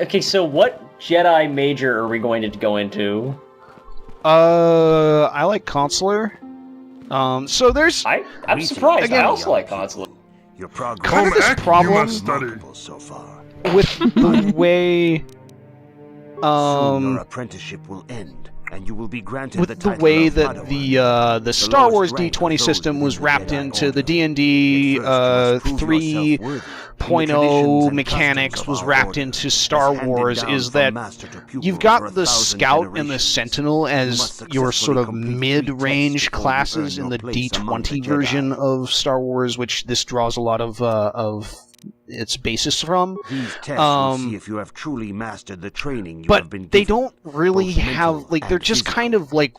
Okay, so what Jedi major are we going to go into? I like Consular. So there's... I'm surprised. Again, I also like Consular. Your progress kind of this problem so far. with the way... Soon your apprenticeship will end, and you will be granted with the way that the Star Wars D20 system was wrapped into the D&D 3.0 mechanics was wrapped into Star Wars is that you've got the Scout and the Sentinel as your sort of mid-range classes in the D20 version of Star Wars, which this draws a lot of its basis from. These tests will see if you have truly mastered the training you have been given. But they don't really have, like, they're just kind of like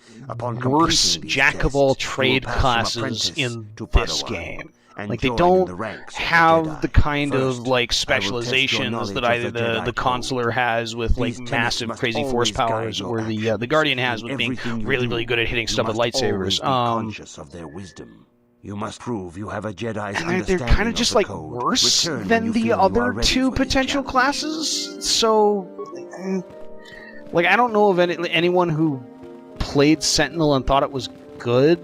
worse jack-of-all-trade classes in this game. Like, they don't have the kind of, like, specializations that either the Consular has with, like, massive crazy force powers, or the Guardian has with being really, really good at hitting stuff with lightsabers. You must prove you have a Jedi's and they're kind of just like worse than the other two potential classes. So, like, I don't know of anyone who played Sentinel and thought it was good.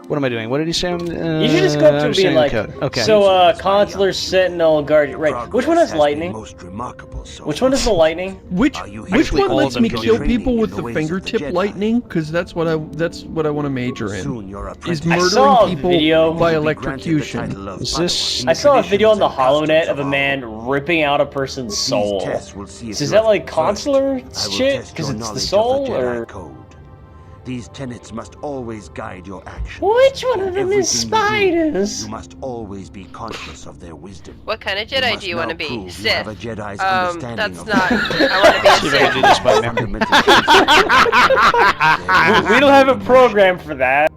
What am I doing? What did he say? You should just go up to him and be like, okay. So, Consular, Sentinel, Guardian, right? Which one has lightning? Which one is the lightning? Which one lets me kill people with the fingertip lightning? Because that's what I want to major in. Is murdering people by electrocution. Is this? I saw a video on the HoloNet of a man ripping out a person's soul. So is that like Consular shit? Because it's the soul, or? These tenets must always guide your actions. Which one of them is spiders? You must always be conscious of their wisdom. What kind of Jedi do you want to be? Sith. That's not. I want to be a Sith. Do this by memory. We don't have a program for that.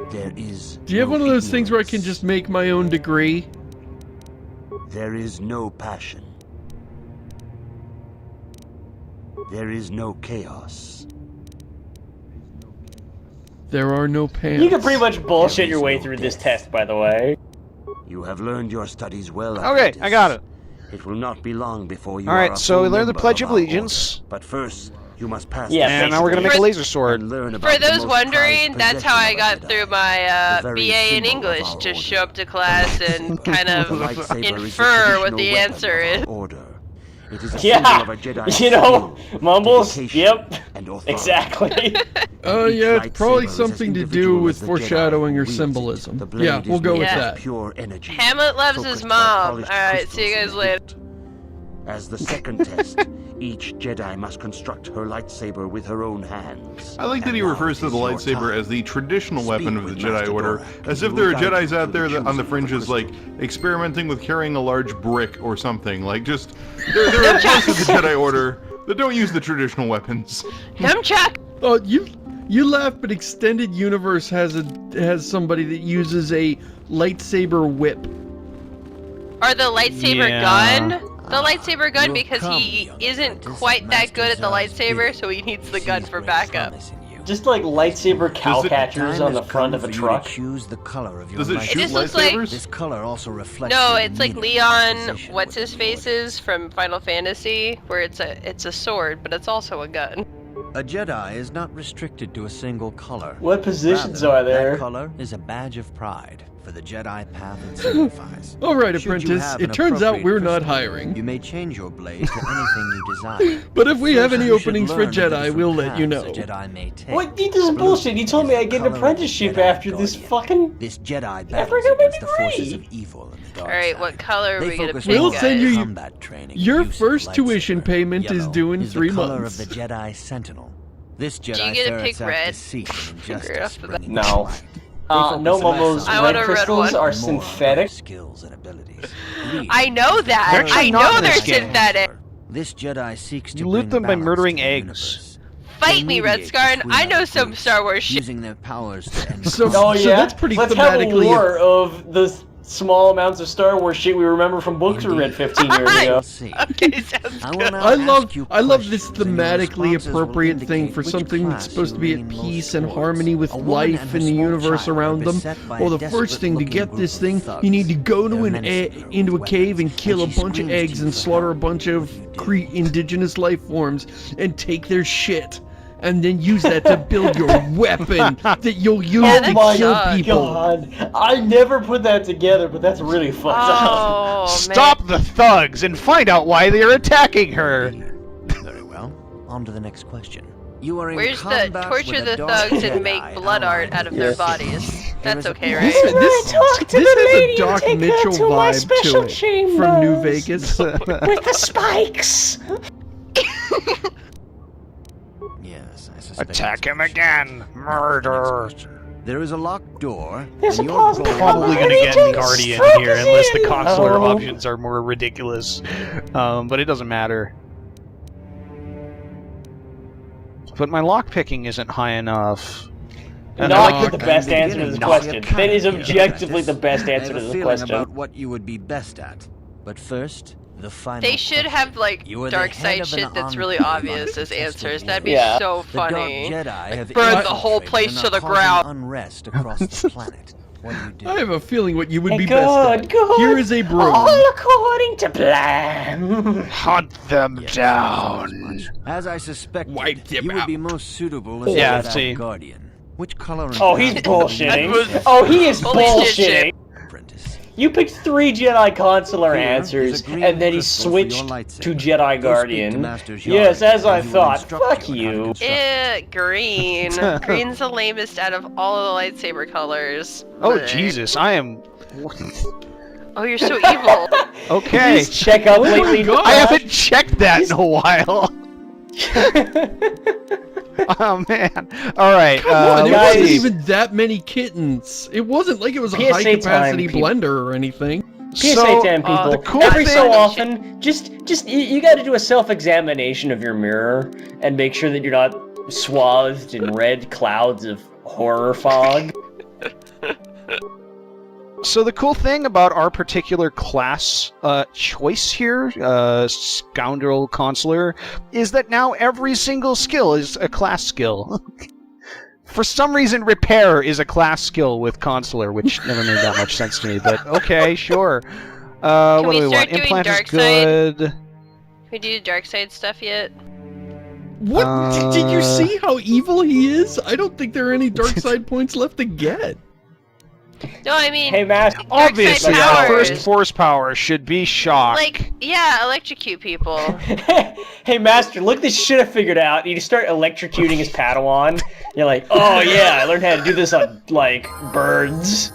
There is. Do you have one of those things where I can just make my own degree? There is no passion. There is no chaos. There are no pants. You can pretty much bullshit your way through this test, by the way. You have learned your studies well. Okay, I got it. It will not be long before you. All right, so we learned the Pledge of Allegiance. But first, you must pass. Yeah, and now we're gonna make a laser sword. For those wondering, that's how I got through my BA in English. Just show up to class and kind of infer what the answer is. It is a yeah, of a Jedi you know, mumbles. Yep, exactly. Oh yeah, it's probably something to do with foreshadowing or symbolism. Yeah, we'll go with that. Pure energy. Hamlet loves his mom. All right, see you guys later. As the second test, each Jedi must construct her lightsaber with her own hands. I like that he refers to the lightsaber as the traditional weapon of the Jedi Order, as if there are Jedis out there that on the fringes, like, experimenting with carrying a large brick or something. Like, just, there are parts of the Jedi Order that don't use the traditional weapons. Chuck! Oh, you laugh, but Extended Universe has somebody that uses a lightsaber whip. Or the lightsaber gun? The lightsaber gun, because he isn't quite that good at the lightsaber, so he needs the gun for backup. Just like lightsaber cow catchers on the front of a truck. Choose the color of your Does it shoot just looks like lightsabers? This color also reflects. No, it's like Leon, what's his face's from Final Fantasy, where it's a sword, but it's also a gun. A Jedi is not restricted to a single color. What positions Rather, are there? That color is a badge of pride for the Jedi path it signifies. Alright, apprentice, it turns out we're not hiring. You may change your blade to anything you desire. But if we have any openings for Jedi, we'll let you know. What? This is bullshit. You told me I'd get an apprenticeship after this fucking... This Jedi battles against the forces of evil in the dark Alright, side. what color are we gonna pick, We'll guys? send you combat training. your Use of first lightsaber. tuition payment is Yellow due in is 3 the color months. of the Jedi Sentinel. This Do Jedi you get to ferrets pick out red? deceit and Figure it injustice, out for that. No. No, Momos, I want red a red crystals one. are synthetic. Skills and abilities. I know that! They're actually I not know in they're this game. synthetic! This Jedi seeks to You loot bring them by balance murdering to the eggs. universe. Fight me, Red Mediate Scarn! between I know the some groups, Star Wars shit. using their powers to end So, Oh so yeah, that's pretty let's have a thematically war of the small amounts of Star Wars shit we remember from books we read 15 years ago. Okay, sounds good. I love this thematically appropriate thing for something that's supposed to be at peace and harmony with life and the universe around them. Well, the first thing to get this thing, you need to go to into a cave and kill a bunch of eggs and slaughter a bunch of indigenous life forms and take their shit. And then use that to build your weapon that you'll use to kill people. God. I never put that together, but that's really fucked up. Oh, Stop the thugs and find out why they're attacking her. Very well. On to the next question. You are in Where's the combat torture with a the dark thugs and Jedi make blood art out of their bodies? That's okay, right? This has a Doc Mitchell vibe to it from New Vegas. With the spikes! Yes, I suspect. Attack him again! Murder! There is a locked door. There's and a you're pause- going- Probably gonna get Guardian here unless the consular Oh. options are more ridiculous. But it doesn't matter. But my lockpicking isn't high enough. And I Not the best answer to this question. That is objectively the best I answer have to a this feeling question. about what you would be best at. But first, the final They should question. have, like, You are dark the head side of an shit that's armed really group obvious on as a answers. successful That'd be Yeah. so The Dark funny. Jedi have burn the whole infiltrated place and to are the causing ground. unrest across the planet. What do you do? I have a feeling what you would Hey, be good, best at. good. Here is a broom. All according to plan. Hunt them Yes, down! As I suspected, Wipe them you would out. be most suitable as Yeah, a Jedi see. Guardian. Which color and Oh, he's pattern would you bullshitting. use? Oh, he is Holy shit, bullshitting. Apprentice. You picked 3 Jedi Consular Here answers, is a green and then he crystal for your switched lightsaber. to Go Jedi speak to Guardian. Master Zhar, Yes, as I and he will thought. instruct Fuck you on how to you. construct. Green. Green's the lamest out of all of the lightsaber colors. Oh, Blech. Jesus, I am... Oh, you're so evil. Okay. Just check up lately. God. I haven't checked that in a while. Oh, man. Alright, Come on, it guys. wasn't even that many kittens. It wasn't like it was a PSA high-capacity time, people. blender or anything. PSA 10 people. the cool Every so thing- often, just you got to do a self-examination of your mirror and make sure that you're not swathed in red clouds of horror fog. So the cool thing about our particular class choice here, Scoundrel Consular, is that now every single skill is a class skill. For some reason, Repair is a class skill with Consular, which never made that much sense to me, but okay, sure. What do we we start want? doing Implant is dark side? good. Can we do dark side stuff yet? What? Did you see how evil he is? I don't think there are any dark side points left to get. No, I mean, Hey, Master. dark Obviously, side our powers. first force power should be shock. Like, yeah, electrocute people. Hey, Master, look at this shit I figured out. You just start electrocuting his Padawan. You're like, oh yeah, I learned how to do this on, like, birds.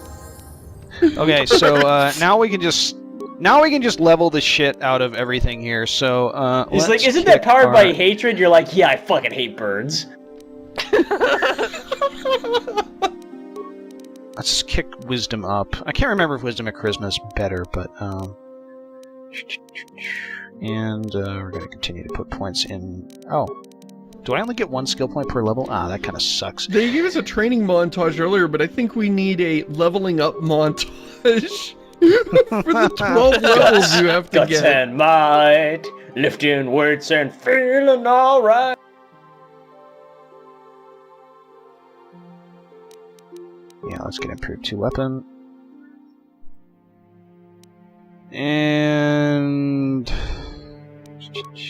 Okay, so now we can just level the shit out of everything here. So It's like, let's isn't that kick powered by our- hatred? You're like, yeah, I fucking hate birds. Let's kick Wisdom up. I can't remember if Wisdom or Charisma is better, but and we're gonna continue to put points in. Oh, do I only get 1 skill point per level? Ah, that kind of sucks. They gave us a training montage earlier, but I think we need a leveling up montage for the 12 levels you have to Guts get. and might, lifting weights and feeling alright. Yeah, let's get improved 2 weapon. And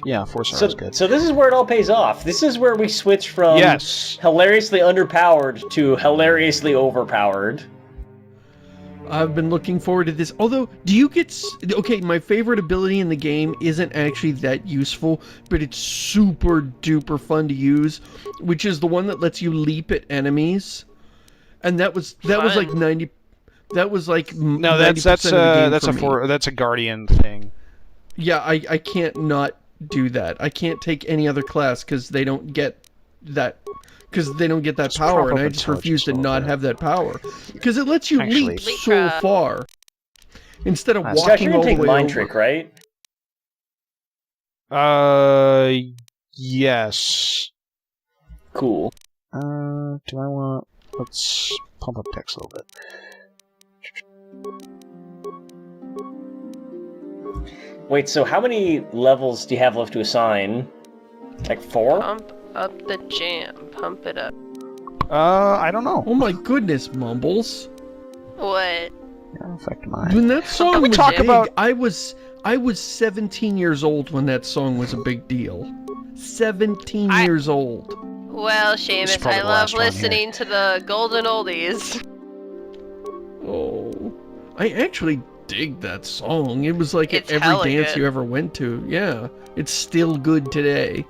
yeah, 4 stars is good. So this is where it all pays off. This is where we switch from Yes. hilariously underpowered to hilariously overpowered. I've been looking forward to this. Although, do you get... Okay, my favorite ability in the game isn't actually that useful, but it's super duper fun to use, which is the one that lets you leap at enemies. And that was like 90... That was like No, 90% that's of the game for me. that's a Guardian thing. Yeah, I can't not do that. I can't take any other class because they don't get that... Because they don't get that Just power, prop and up I just refuse to intelligence a not little have that power. Because it lets you Actually- leap so far. Instead of Scott, Scott, walking you're all gonna the take way Mind over. Trick, right? Yes. Cool. Do I want... Let's pump up text a little bit. Wait, so how many levels do you have left to assign? Like 4? Pump up the jam. Pump it up. I don't know. Oh my goodness, Mumbles. What? Don't affect mine. When that song we was talk big, about- I was 17 years old when that song was a big deal. 17 years old. Well, Seamus, probably I the love last one here. listening to the golden oldies. Oh, I actually dig that song. It was like at It's every hella dance good. you ever went to. Yeah, it's still good today.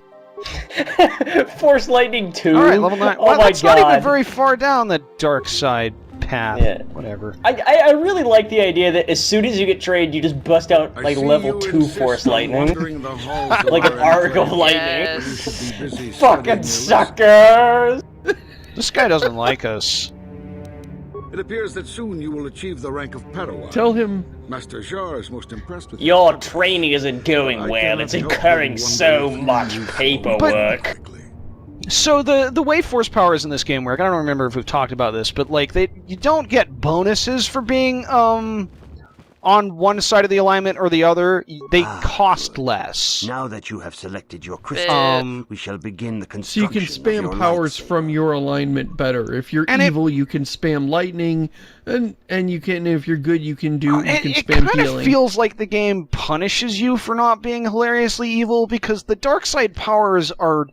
Force Lightning 2? All right, level 9. Oh Well, my that's god. not even very far down the dark side path. Yeah. Whatever. I really like the idea that as soon as you get trained, you just bust out like level 2 Force Lightning. Like an arc of lightning. Yes. Fucking suckers! This guy doesn't like us. It appears that soon you will achieve the rank of Padawan. Tell him Master Jar is most impressed with Your training isn't going well, it's incurring so much paperwork. So the way force powers in this game work, I don't remember if we've talked about this, but like you don't get bonuses for being on one side of the alignment or the other. They cost less. Now that you have selected your crystal, we shall begin the so you construction can of your spam powers lightsaber. from your alignment better. If you're And evil, you can spam lightning, and you can. If you're good, you can do. You can It spam kind of healing. feels like the game punishes you for not being hilariously evil, because the dark side powers are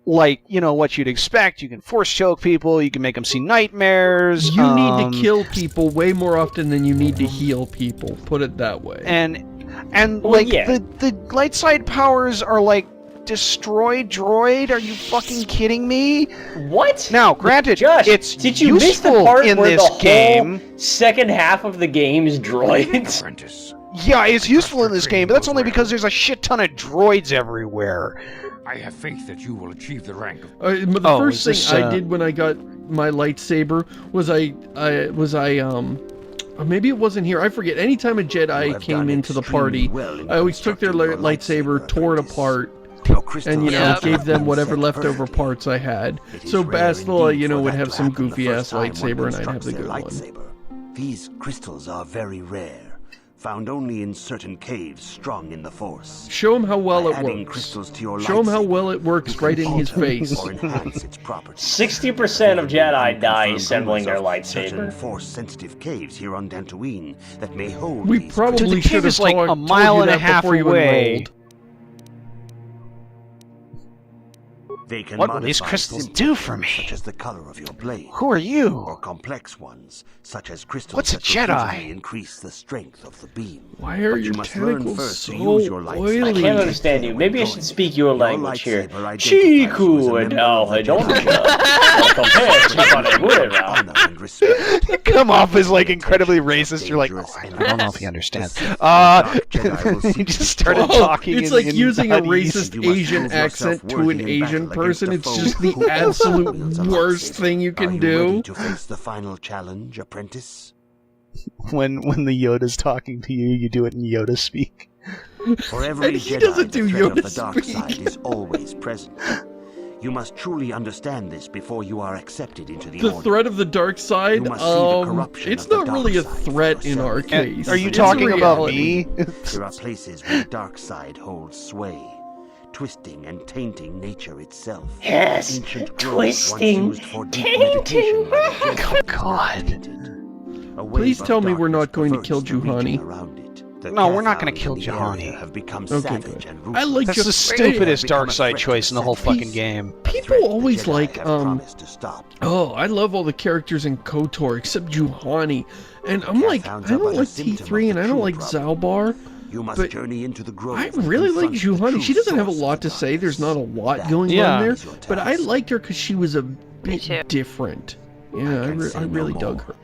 like, you know, what you'd expect. You can force choke people, you can make them see nightmares. You need to kill people way more often than you need to heal people. Put it that way. And Well, like yeah. the light side powers are like destroy droid. Are you fucking kidding me? What? Now, granted, Josh, it's did you miss the useful part in where this the whole game. second half of the game is droids? Apprentice. Yeah, it's useful in this game, but that's only because there's a shit ton of droids everywhere. I have faith that you will achieve the rank of The Oh, first is thing this, I did when I got my lightsaber was or maybe it wasn't here. I forget. Anytime a You Jedi have came done into the extremely party, well in I always took their constructing your lightsaber, tore it apprentice. apart, Your crystals and have gave them been whatever set leftover perfectly. parts I had. It is So rare Bastila, indeed for would that have to some happen the goofy first ass time one lightsaber, and I'd have constructs the their good one. lightsaber. These crystals are very rare, found only in certain caves strong in the Force. Show him how well By it adding works. crystals to your Show him how lightsaber, well it works you can right in his alter face. or enhance its properties. 60% of Jedi die Unconfirmed assembling their rumors of certain lightsaber. Force-sensitive caves here on Dantooine that may hold We these probably Dude, the should cave have is like told a mile you and a that half before you away. enrolled. They can What will these modify crystals simple do for things, me? Such as the color of your blade. Who are you? Or complex ones, such as crystals What's a that Jedi? repeatedly increase the strength of the beam. Why are But you your must learn tentacles first to so use your lightsaber. I oily? can't understand you. Maybe I should speak your language here. lightsaber identifies you as a Chiku and member of the don't Jedi. compare to Honor and respect. Come off as like incredibly racist. You're like, oh, I don't know if he understands. He just started talking. It's in, like in using a Chinese. racist You must Asian prove yourself accent to worthy an in Asian battle person. against It's the just foe the who also absolute wields a worst lightsaber. thing you Are can you do. ready to face the final challenge, apprentice? When the Yoda's talking to you, you do it in Yoda speak. For every And he Jedi, doesn't the do threat Yoda of the dark speak. side is always present. You must truly understand this before you are accepted into the The order. threat of the dark side, You must see the corruption it's of the not really a dark side for threat in our yourself. case. Are you It's talking about reality. me? There are places where the dark side holds sway, twisting and tainting nature itself. Yes, Ancient groves twisting, once used for deep meditation by the Jedi. Oh, God. A wave Please of tell me we're not darkness going to kill perverts the region Juhani. around it. The No, we're not gonna Cathars kill in the Juhani. area have become Okay, savage good. and I like That's just the stupidest become dark a side threat choice to in the whole the fucking peace. game. People always the Jedi like have promised to stop. oh, I love all the characters in KOTOR except Juhani. And I'm like, I Cathounds are don't but a like symptom T3 of and the I don't true like problem. Zalbar. You must But journey into the grove I and really like confront the Juhani. true She doesn't have a source lot of to the say. There's not a darkness. lot That going Yeah. on there. is your But I task. liked her because she was a too. bit different. Yeah, can say I no really more. dug her.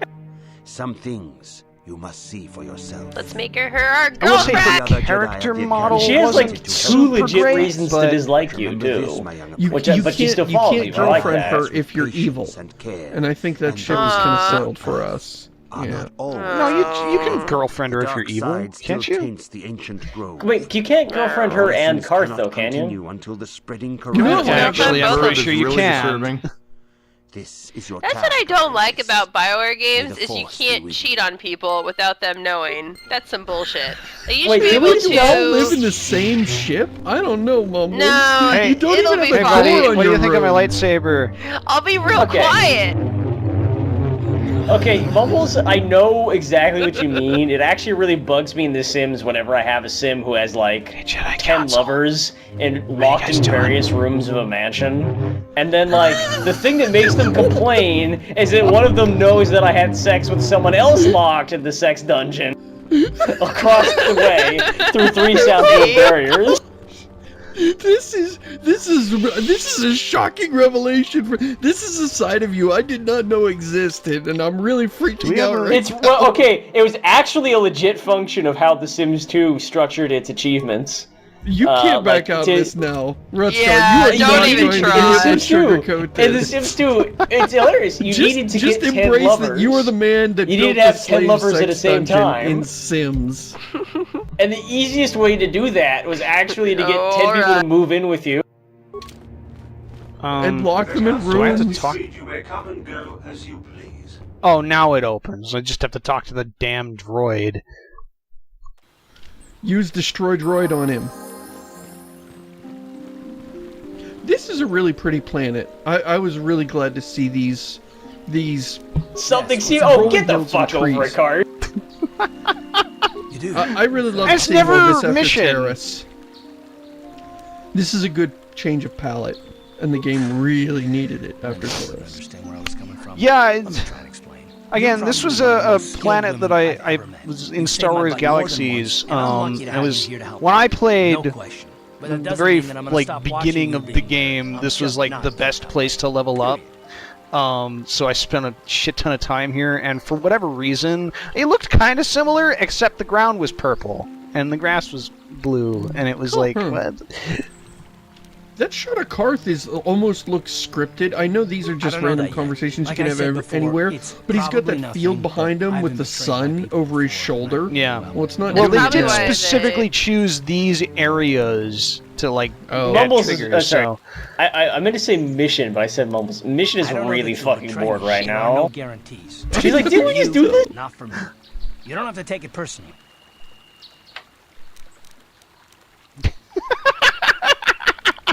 Some things you must see for yourself. Let's make her our I will say girlfriend. her character model She has like wasn't two super legit great, reasons to but dislike you Remember this, too. my young You, Which- apprentice. you but she can't, still you follows can't you, I like girlfriend that. her if you're Patience evil. and care. And I think that And ship is kind of those sailed for us. are Yeah. not always No, you can girlfriend her The if you're dark evil, side still can't you? taints the ancient grove. Wait, you can't girlfriend her and Lessons Karth cannot though, can you? continue until the spreading You know corruption what? Actually, I'm both pretty of sure It's you really can. disturbing. This is your That's task, what I don't like Apprentice. about BioWare games, May the is you Force be can't with cheat on people without them knowing. That's some bullshit. Like, you Wait, should be do able we You all live to... in the same ship? I don't know, Mumbles. No, Hey, you don't it'll even be have a fine. door on What do your you think of my road. lightsaber? I'll be real Okay. quiet. Okay, Mumbles, I know exactly what you mean. It actually really bugs me in The Sims whenever I have a Sim who has like Jedi 10 Council. lovers and locked guys in doing? various rooms of a mansion. And then like the thing that makes them complain is that one of them knows that I had sex with someone else locked in the sex dungeon across the way through 3 soundproof barriers. This is a shocking revelation. This is a side of you I did not know existed, and I'm really freaking out right It's well, okay. It was actually a legit function of how The Sims 2 structured its achievements. You can't back like, out to- this now. Rockstar, Yeah, you are don't not even going try. to In The get Sims 2, sugarcoat in The this. Sims 2, it's hilarious. You needed to just get 10 embrace lovers. that you are the man that You built needed to have the 10 slave lovers at the sex same dungeon time. in Sims. And the easiest way to do that was actually to get 10 people to Alright. move in with you. And lock them in do I have to rooms. talk? You may come and go as you please. Oh, now it opens. I just have to talk to the damn droid. Use Destroy Droid on him. This is a really pretty planet. I was really glad to see these Something see. rolling Oh, get the hills and fuck over it, trees. Card. You do. I really love It's seeing never all this after mission. Terrace. This is a good change of palette, and the game really needed it after Terrace. Understand where I was coming from. Yeah, Let me it's, try and explain. again, this was a planet that I was in Star Wars Galaxies. It was when I played the very beginning of the game. This was like the best place to level up. So I spent a shit ton of time here, and for whatever reason, it looked kind of similar, except the ground was purple and the grass was blue, and it was like, what? That shot of Karth almost looks scripted. I know these are just random conversations you can have anywhere, but he's got that field behind him with the sun over his shoulder. Yeah. Well, it's not. Well, they doing Probably did why that. specifically choose these areas to like Oh. add Mumbles is, triggers. sorry. So I meant to say mission, but I said Mumbles. Mission is really fucking bored right now. Guarantees. She's like, didn't we just do this? Not for me. You don't have to take it personally.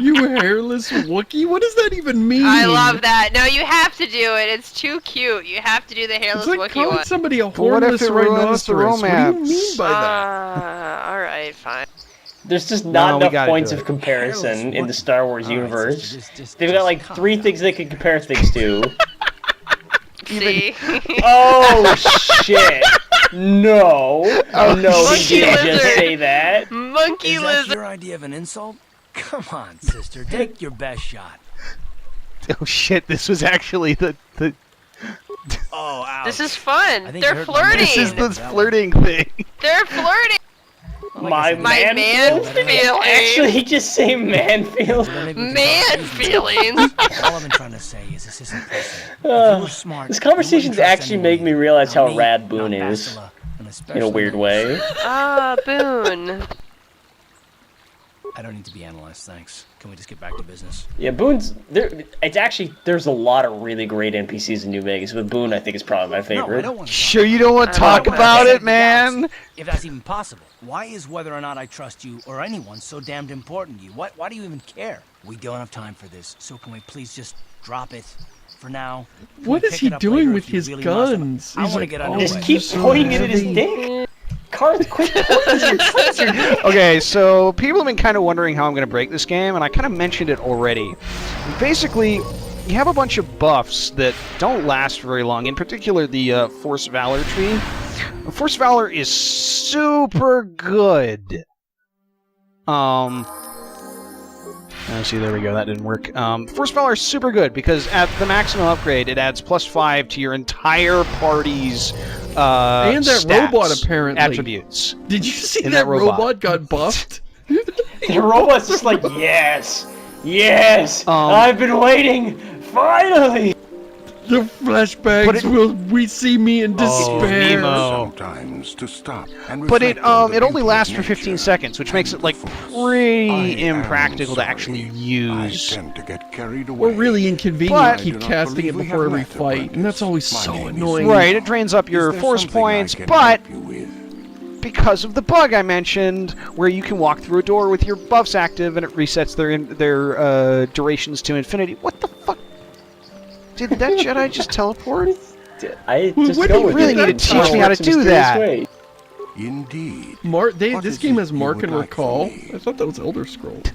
You hairless Wookiee? What does that even mean? I love that. No, you have to do it. It's too cute. You have to do the hairless It's like Wookiee calling one. somebody a what if hornless it ruins rhinoceros. the What do you romance? mean by that? Alright, fine. There's just No, not we enough gotta points do of it. comparison in the Star Wars universe. Just They've got like 3 things they can compare things to. See? Oh shit! No, no, he Monkey didn't just lizard. say that. Monkey Is that lizard. your idea of an insult? Come on, sister. Take your best shot. oh shit, this was actually the Oh, ouch. This is fun. I think They're I hurt my man. this is flirting. the flirting thing. They're flirting. My My man feelings. Actually, just say man feels. Man feelings. All I've been trying to say is this isn't personal. If you were smart, This you conversation's wouldn't trust actually anyone make me realize Not how me, rad not Boone is, Bastila, and in a especially weird not- way. Ah, Boone. I don't need to be analyzed, thanks. Can we just get back to business? Yeah, Boone's there. It's actually there's a lot of really great NPCs in New Vegas, but Boone I think is probably my No, I favorite. don't want to. Sure, you don't want to I talk love about that. it, man. If that's even possible. Why is whether or not I trust you or anyone so damned important to you? Why do you even care? We don't have time for this, so can we please just drop it for now? Can What we is pick he it up doing later with if you his really must? guns? I He's want to like, get oh, underway. Just keep so pointing it at his heavy. dick. Carth, quit pointing your Okay, so people have been kind of wondering how I'm going to break this game, and I kind of mentioned it already. Basically, you have a bunch of buffs that don't last very long, in particular the Force Valor tree. Force Valor is super good. Let's see, there we go, that didn't work. Force Valor is super good, because at the maximum upgrade, it adds +5 to your entire party's And that stats, robot, apparently. attributes. Did you see And that that robot. robot got buffed? The robot's just like, yes, yes, Um, I've been waiting, finally. The flashbacks will we see me in despair. Nemo. Sometimes to stop and But it reflect on the it only beauty lasts of for 15 nature seconds, which makes it like and force. I pretty am impractical to sorry. actually I use. tend to get carried away. Or really inconvenient But- to keep I do not casting it believe we before have every met, fight, and that's always apprentice. so My name is annoying. Right, it drains up your Is there force something I points, can but help you with? because of the bug I mentioned, where you can walk through a door with your buffs active and it resets their durations to infinity. What the fuck? Did that Jedi just teleport? I just When go do with you it. really need to teach me how to It's a do mysterious that. way. Indeed. This is game it has you Mark would and like Recall. from me? I thought that was Elder Scrolls.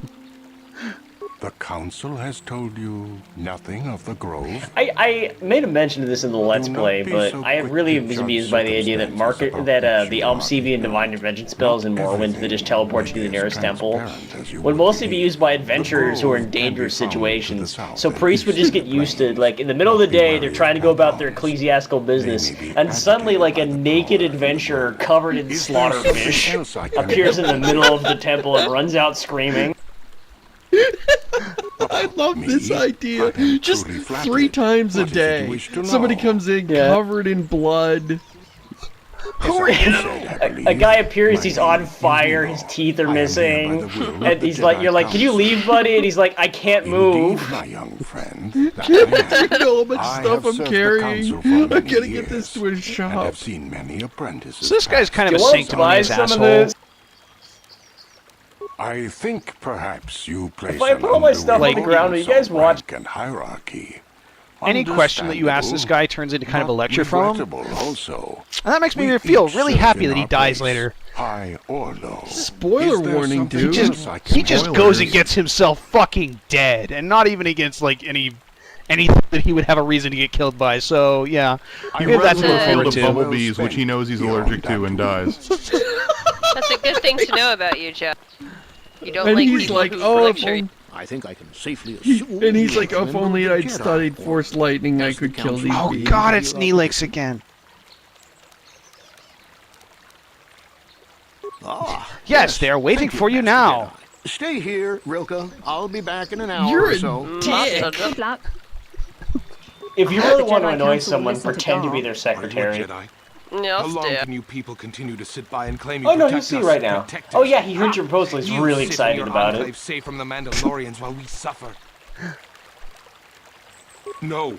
The council has told you nothing of the grove? I made a mention of this in the Let's Do not Play, be but so I quick really to was judge amused by the idea that circumstances about the which you Almsevi and are Divine Intervention spells in Not Morrowind that just everything teleport you to the is nearest temple transparent as you would would mostly be believe. used by adventurers who are in grove can be dangerous found to the situations. south So and priests would east just of get the used to, plains. like, in the middle of the Be day, wary they're of trying to go about their outlaws. ecclesiastical They business, may be and suddenly, like, a agitated by the naked power of the adventurer grove. covered in Is there something slaughterfish else I can appears in help the you middle with? of the temple and runs out screaming. I love this Me? idea. I am Just truly 3 flattered. times a What is it you day, wish to somebody know? comes in Yeah. covered in blood. Who are you? A guy appears, he's on fire, his teeth are missing, and he's like, you're like, can you leave, buddy? And he's like, I can't move. Indeed, my young friend. That You I am. know how much I stuff have I'm served the carrying. council for I many gotta get this to his years, shop. And have seen many apprentices. So this guy's kind of a Do you want to buy sanctimonious some of asshole. this? I think perhaps you place If I put all my stuff on the ground, will you guys watch? And hierarchy. Any question that you ask this guy turns into kind of a lecture from him. Also. And that makes me We feel each really serve happy in that he our dies place, later. High or low. Spoiler Is there warning, something dude. else I can He just help goes you and gets himself fucking dead, and not even against like anything that he would have a reason to get killed by. So yeah, He we have that runs to into look a field forward of to. bumblebees, which he knows he's allergic to, and dies. That's a good thing to know about you, Jeff. You don't And like he's people like, who oh, if lecture you. only, I think I can safely assume. and he's you like, are a if member only of the I'd Jedi studied Order. Force Lightning, I As the could kill council- these Oh bees. god, it's Neelix again. Ah, Yes, they are waiting thank for you Master now. Jedi. Stay here, Rilka. I'll be back in an hour You're or a so. dick. Good luck. If you I hope really the want to Jedi annoy Council someone, listen to pretend to be Darth. their secretary. Yeah, How I'll long stay. can you people continue to sit by and claim you Oh no, he'll protect see us, right now. protect Oh us? yeah, he heard your proposal. He's You really sit in excited your about enclave it. safe from the Mandalorians while we suffer. No,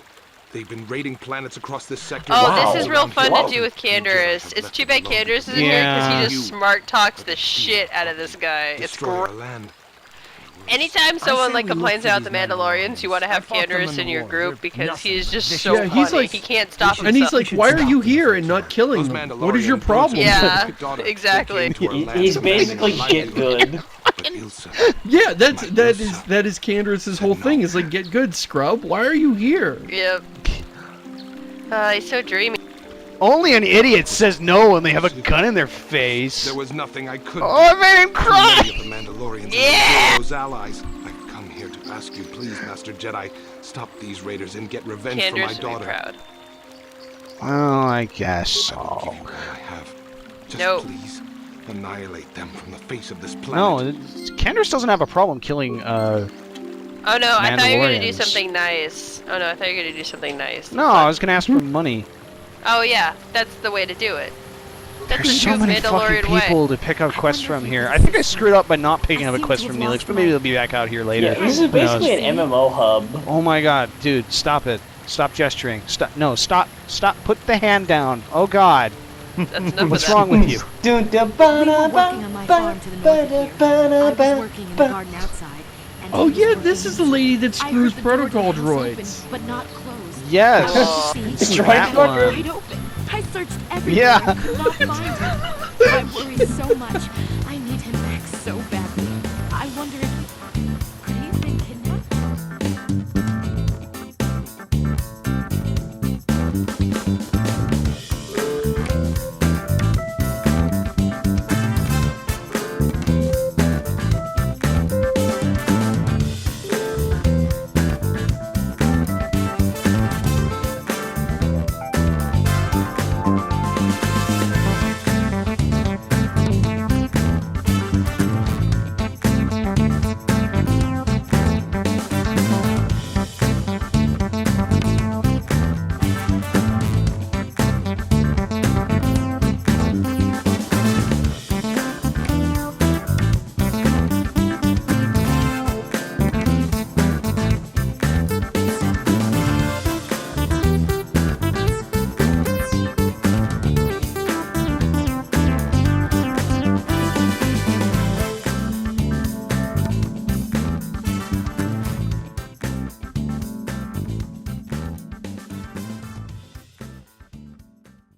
they've been raiding planets across this sector. Oh, Wow. this is real fun Wow. to do with Canderous. It's too bad Canderous isn't here Yeah. because he just smart talks the shit out of this guy. It's Destroy our great. land. Anytime someone say like we look complains for about the these Mandalorians, you want to I have fought them Canderous in in the your war. group They're because nothing he's but just vicious. so Yeah, he's funny. like- He can't stop himself. And he's like, why are you Stop them here from and not Jedi. killing Those them? Mandalorian What is your problem? Yeah, daughter exactly. came to our He- land he's to make basically life get good. But Ilsa, Yeah, that is Canderous' whole thing. Is like, get good, scrub. Why are you here? Yep. He's so dreamy. Only an idiot says no when they have a gun in their face. there was nothing I could Oh, I made him do. cry! Many of the Mandalorians Yeah! and those allies. I've come here to ask you, please, Master Jedi, stop these raiders and get revenge for my Canderous would be daughter. proud. Oh, I guess I will so. give you all I have. Just No. please annihilate them from the face of this No, planet. Canderous doesn't have a problem killing, Oh no, I thought you were gonna do Mandalorians. something nice. Oh no, I thought you were gonna do something nice. No, I was gonna ask for money. Oh yeah, that's the way to do it. That's There's the so true many Mandalorian fucking way. people to pick up quests from here. I think I screwed up by not picking up a quest from Neelix, but maybe they'll be back out here later. Yeah, this is Who knows? basically an MMO hub. Oh my god, dude, stop it. Stop gesturing. Stop. No, stop. Stop. Put the hand down. Oh god. That's enough What's of that. wrong with you? We were working on my farm to the north of here. I was working in the garden outside. And Oh he was yeah, this working is the lady that I screws heard the door to the protocol house droids. open, but not closed. Yes. Oh. See? That Strike one. Wide open. I searched everywhere. Yeah. I could not find her. I worry so much.